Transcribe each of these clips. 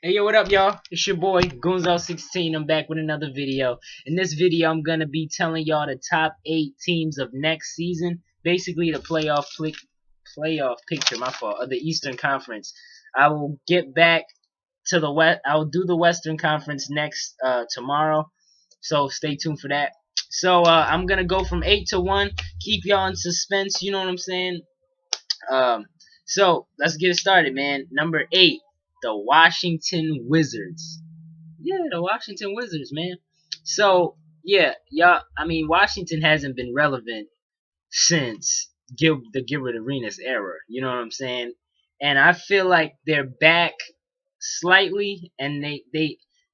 Hey yo, what up y'all? It's your boy Gunzo16. I'm back with another video. In this video I'm gonna be telling y'all the top 8 teams of next season. Basically the playoff picture, my fault, of the Eastern Conference. I will get back to the West. I will do the Western Conference next tomorrow. So stay tuned for that. So I'm gonna go from 8 to 1. Keep y'all in suspense, you know what I'm saying? Um so let's get it started, man. Number 8. The Washington Wizards. Yeah, the Washington Wizards, man. So, yeah, y'all, I mean, Washington hasn't been relevant since the Gilbert Arenas era. You know what I'm saying? And I feel like they're back slightly, and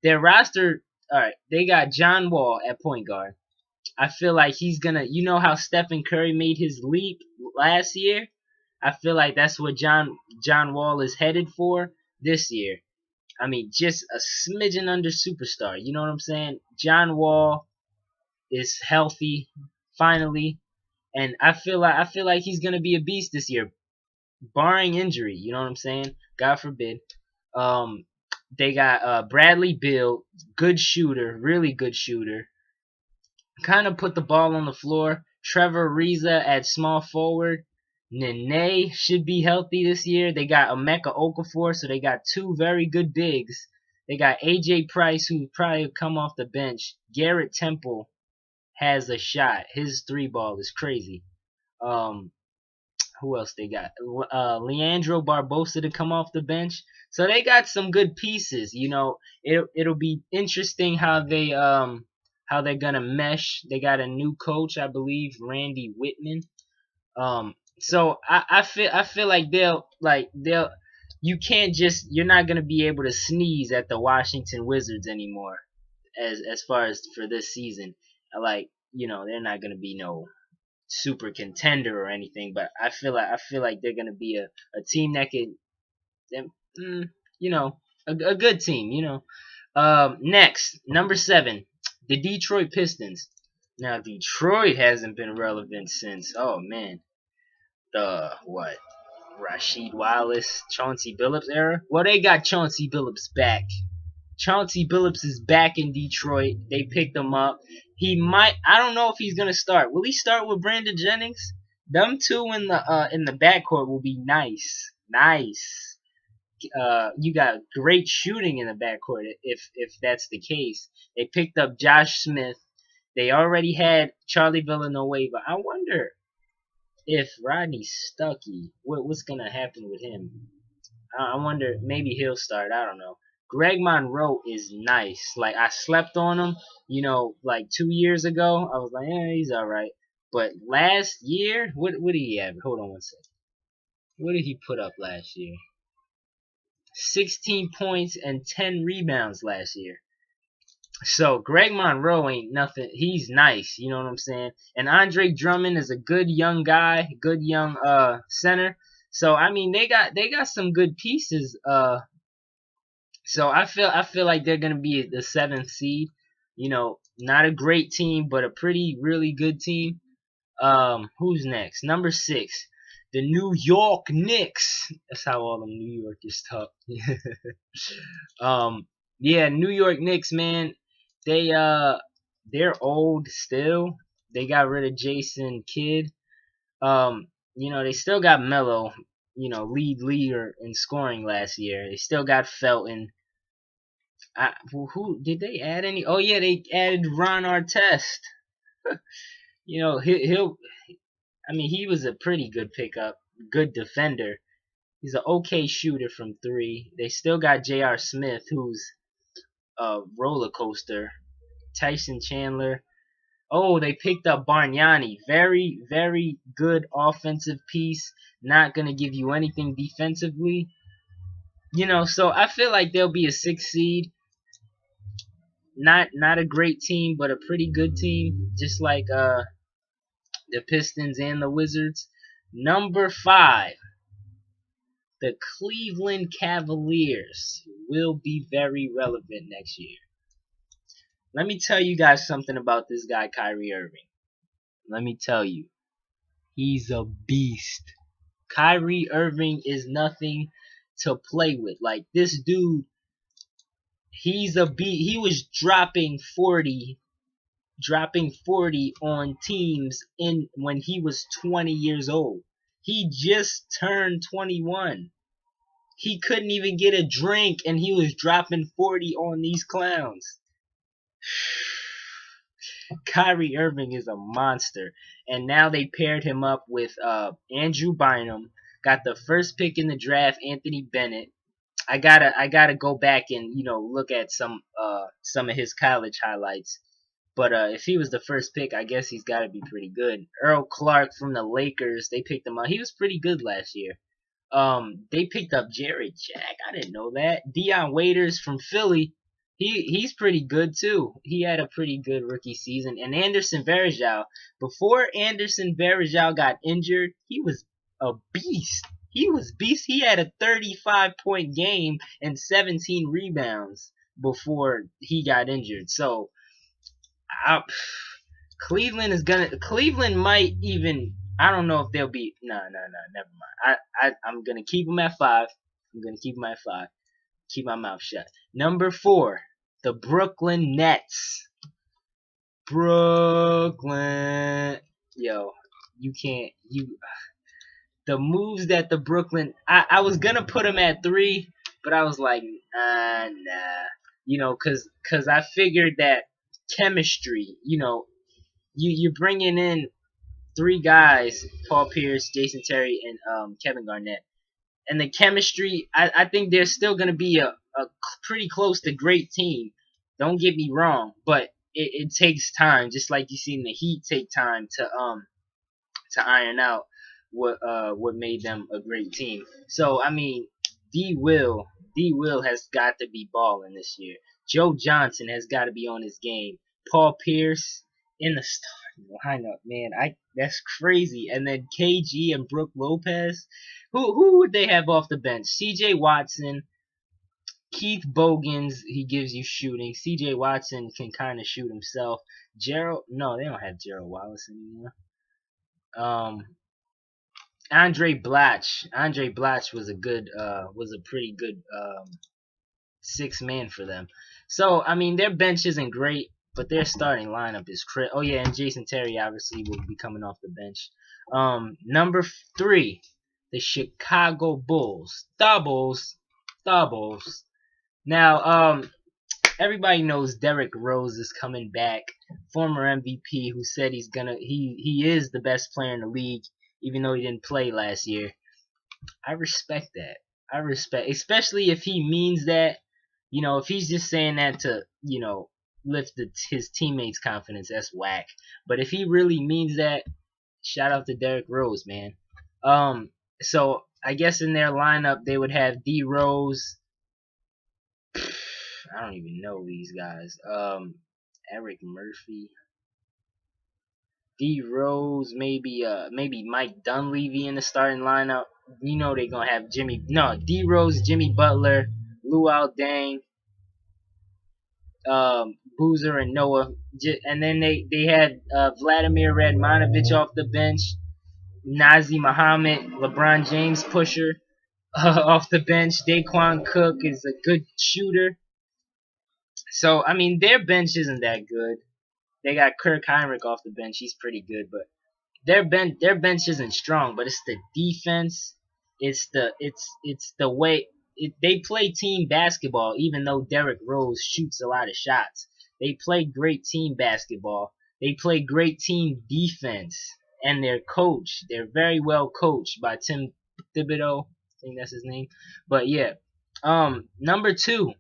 their roster, all right, they got John Wall at point guard. I feel like he's gonna, you know how Stephen Curry made his leap last year? I feel like that's what John Wall is headed for this year. I mean, just a smidgen under superstar. You know what I'm saying? John Wall is healthy finally, and I feel like he's gonna be a beast this year, barring injury. You know what I'm saying? God forbid. Um, they got Bradley Beal, good shooter, really good shooter. Kind of put the ball on the floor. Trevor Ariza at small forward. Nene should be healthy this year. They got Emeka Okafor, so they got two very good bigs. They got AJ Price, who probably come off the bench. Garrett Temple has a shot. His three ball is crazy. Um, who else they got? Leandro Barbosa to come off the bench. So they got some good pieces. You know, it'll be interesting how they're gonna mesh. They got a new coach, I believe, Randy Whitman. So I feel like they'll you can't just you're not gonna be able to sneeze at the Washington Wizards anymore as far as for this season. Like, you know, they're not gonna be no super contender or anything, but I feel like they're gonna be a team that could you know, a good team, you know. Next, number 7, the Detroit Pistons. Now Detroit hasn't been relevant since, oh man, the what, Rasheed Wallace, Chauncey Billups era. Well, they got Chauncey Billups back. Chauncey Billups is back in Detroit. They picked him up. He might. I don't know if he's gonna start. Will he start with Brandon Jennings? Them two in the backcourt will be nice. Nice. You got great shooting in the backcourt if that's the case. They picked up Josh Smith. They already had Charlie Villanueva. I wonder if Rodney Stuckey, what's gonna happen with him? I wonder, maybe he'll start. I don't know. Greg Monroe is nice. Like, I slept on him, you know, like 2 years ago. I was like, he's all right. But last year, what did he have? Hold on one second. What did he put up last year? 16 points and 10 rebounds last year. So Greg Monroe ain't nothing. He's nice, you know what I'm saying? And Andre Drummond is a good young guy, good young center. So I mean, they got some good pieces. So I feel like they're gonna be the 7th seed. You know, not a great team, but a really good team. Who's next? Number 6, the New York Knicks. That's how all them New Yorkers talk. Yeah, New York Knicks, man. They're old still. They got rid of Jason Kidd. You know, they still got Melo, you know, leader in scoring last year. They still got Felton. Who did they add any? Oh yeah, they added Ron Artest. You know, he'll. I mean, he was a pretty good pickup, good defender. He's an okay shooter from 3. They still got J.R. Smith, who's a roller coaster. Tyson Chandler. Oh, they picked up Bargnani. Very good offensive piece. Not gonna give you anything defensively. You know, so I feel like they'll be a 6th seed. Not a great team, but a pretty good team, just like the Pistons and the Wizards. Number 5, the Cleveland Cavaliers will be very relevant next year. Let me tell you guys something about this guy, Kyrie Irving. Let me tell you, he's a beast. Kyrie Irving is nothing to play with. Like, this dude He was dropping 40 on teams in when he was 20 years old. He just turned 21. He couldn't even get a drink, and he was dropping 40 on these clowns. Kyrie Irving is a monster, and now they paired him up with Andrew Bynum. Got the first pick in the draft, Anthony Bennett. I gotta go back and look at some of his college highlights. But if he was the first pick, I guess he's got to be pretty good. Earl Clark from the Lakers, they picked him up. He was pretty good last year. They picked up Jared Jack. I didn't know that. Dion Waiters from Philly. He's pretty good too. He had a pretty good rookie season. And Anderson Varejao. Before Anderson Varejao got injured, he was a beast. He was beast. He had a 35-point game and 17 rebounds before he got injured. So Cleveland might even. I don't know if they'll be. No, never mind. I'm gonna keep them at 5. I'm gonna keep them at 5. Keep my mouth shut. Number 4, the Brooklyn Nets. Brooklyn, yo, you can't. The moves that the Brooklyn. I was gonna put them at 3, but I was like, nah. Cause I figured that chemistry. You're bringing in 3 guys: Paul Pierce, Jason Terry, and Kevin Garnett. And the chemistry, I think they're still going to be a pretty close to great team. Don't get me wrong, but it takes time, just like you seen the Heat take time to iron out what made them a great team. So I mean, D Will has got to be balling this year. Joe Johnson has got to be on his game. Paul Pierce in the starting lineup, man. That's crazy. And then KG and Brook Lopez. Who would they have off the bench? C.J. Watson, Keith Bogans. He gives you shooting. C.J. Watson can kind of shoot himself. No, they don't have Gerald Wallace anymore. Andre Blatch. Andre Blatch was a pretty good 6-man for them. So I mean, their bench isn't great, but their starting lineup is crit. Oh yeah, and Jason Terry obviously will be coming off the bench. Number 3, the Chicago Bulls. The Bulls. Now, everybody knows Derrick Rose is coming back. Former MVP who said he is the best player in the league, even though he didn't play last year. I respect that. Especially if he means that. If he's just saying that to, lift his teammates' confidence, that's whack. But if he really means that, shout out to Derrick Rose, man. So I guess in their lineup they would have D Rose. I don't even know these guys. Eric Murphy, D Rose, maybe Mike Dunleavy in the starting lineup. They're gonna have D Rose, Jimmy Butler, Luol Deng, Boozer, and Noah. And then they had Vladimir Radmanovic off the bench, Nazi Muhammad, LeBron James pusher off the bench. Daquan Cook is a good shooter. So I mean, their bench isn't that good. They got Kirk Heinrich off the bench. He's pretty good, but their bench isn't strong. But it's the defense. It's the way they play team basketball. Even though Derrick Rose shoots a lot of shots, they play great team basketball. They play great team defense, and they're very well coached by Tim Thibodeau. I think that's his name. But yeah, number 2,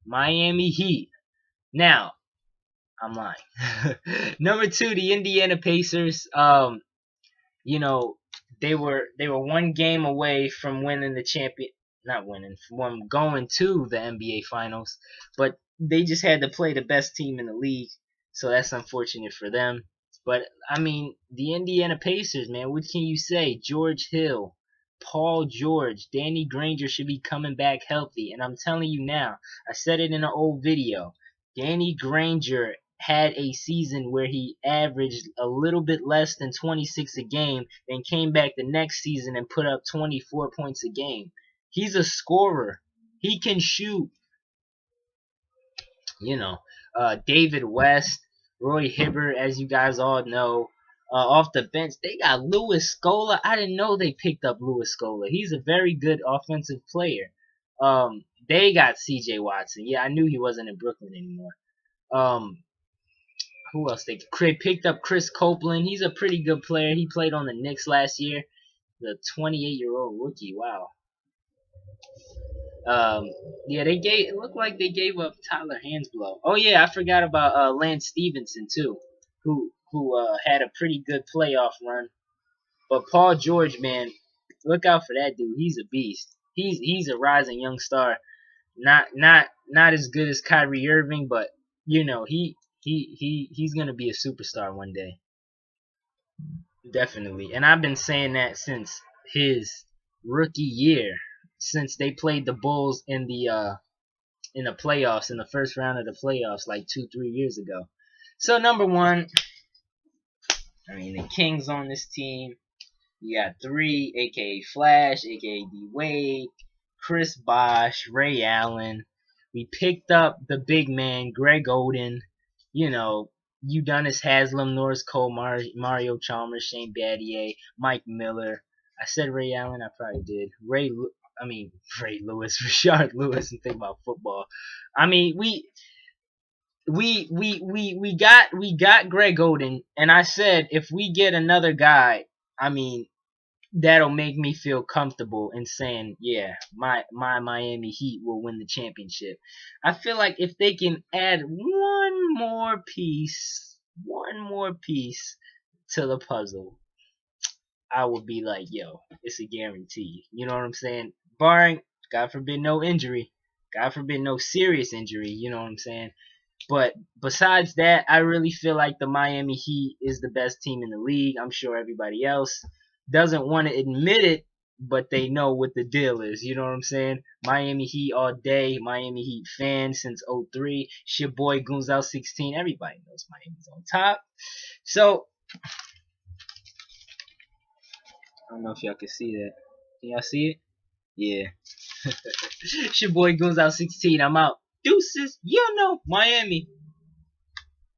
Miami Heat. Now, I'm lying. Number 2, the Indiana Pacers. They were 1 game away from winning from going to the NBA Finals, but they just had to play the best team in the league, so that's unfortunate for them. But I mean, the Indiana Pacers, man, what can you say? George Hill, Paul George, Danny Granger should be coming back healthy, and I'm telling you now, I said it in an old video. Danny Granger had a season where he averaged a little bit less than 26 a game, then came back the next season and put up 24 points a game. He's a scorer. He can shoot. You know, David West, Roy Hibbert, as you guys all know. Off the bench, they got Louis Scola. I didn't know they picked up Louis Scola. He's a very good offensive player. They got C.J. Watson. Yeah, I knew he wasn't in Brooklyn anymore. Who else? They picked up Chris Copeland. He's a pretty good player. He played on the Knicks last year. The 28-year-old rookie. Wow. Yeah, it looked like they gave up Tyler Hansbrough. Oh yeah, I forgot about Lance Stevenson too, who had a pretty good playoff run. But Paul George, man, look out for that dude. He's a beast. He's a rising young star. Not as good as Kyrie Irving, but you know he's gonna be a superstar one day, definitely. And I've been saying that since his rookie year, since they played the Bulls in the playoffs, in the first round of the playoffs, like 2-3 years ago. So number one, I mean the Kings on this team. You got 3, aka Flash, aka D Wade, Chris Bosh, Ray Allen. We picked up the big man, Greg Oden. You know, Udonis Haslam, Norris Cole, Mario Chalmers, Shane Battier, Mike Miller. I said Ray Allen, I probably did. Ray Lewis, Rashard Lewis, and think about football. I mean, we got Greg Oden, and I said if we get another guy, I mean, that'll make me feel comfortable in saying, yeah, my Miami Heat will win the championship. I feel like if they can add one more piece to the puzzle, I would be like, yo, it's a guarantee. You know what I'm saying? Barring, God forbid, no injury. God forbid, no serious injury. You know what I'm saying? But besides that, I really feel like the Miami Heat is the best team in the league. I'm sure everybody else doesn't want to admit it, but they know what the deal is. You know what I'm saying? Miami Heat all day. Miami Heat fan since 03. It's your boy Goonz16. Everybody knows Miami's on top. So, I don't know if y'all can see that. Can y'all see it? Yeah. It's your boy Goonz16. I'm out. Deuces. You know, Miami.